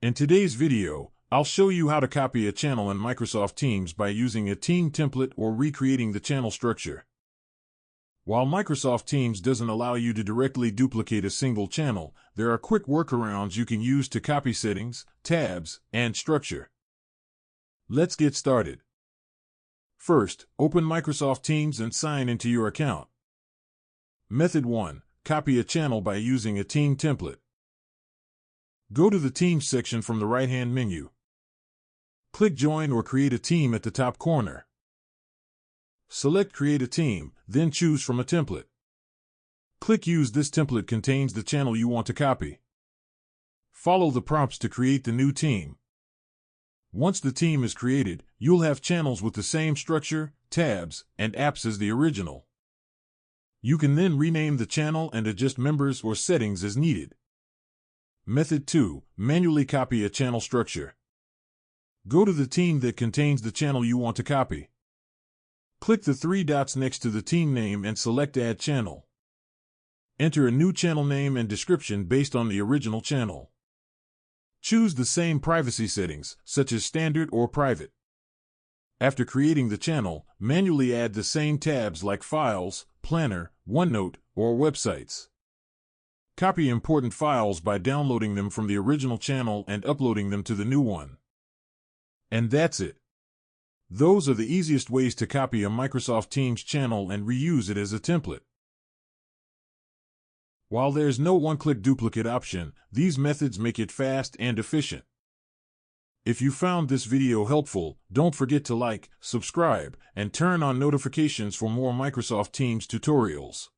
In today's video, I'll show you how to copy a channel in Microsoft Teams by using a team template or recreating the channel structure. While Microsoft Teams doesn't allow you to directly duplicate a single channel, there are quick workarounds you can use to copy settings, tabs, and structure. Let's get started. First, open Microsoft Teams and sign into your account. Method 1. Copy a channel by using a team template. Go to the Teams section from the right-hand menu. Click Join or Create a Team at the top corner. Select Create a Team, then choose from a template. Click Use. This template contains the channel you want to copy. Follow the prompts to create the new team. Once the team is created, you'll have channels with the same structure, tabs, and apps as the original. You can then rename the channel and adjust members or settings as needed. Method 2. Manually copy a channel structure. Go to the team that contains the channel you want to copy. Click the three dots next to the team name and select Add Channel. Enter a new channel name and description based on the original channel. Choose the same privacy settings, such as Standard or Private. After creating the channel, manually add the same tabs like Files, Planner, OneNote, or Websites. Copy important files by downloading them from the original channel and uploading them to the new one. And that's it. Those are the easiest ways to copy a Microsoft Teams channel and reuse it as a template. While there's no one-click duplicate option, these methods make it fast and efficient. If you found this video helpful, don't forget to like, subscribe, and turn on notifications for more Microsoft Teams tutorials.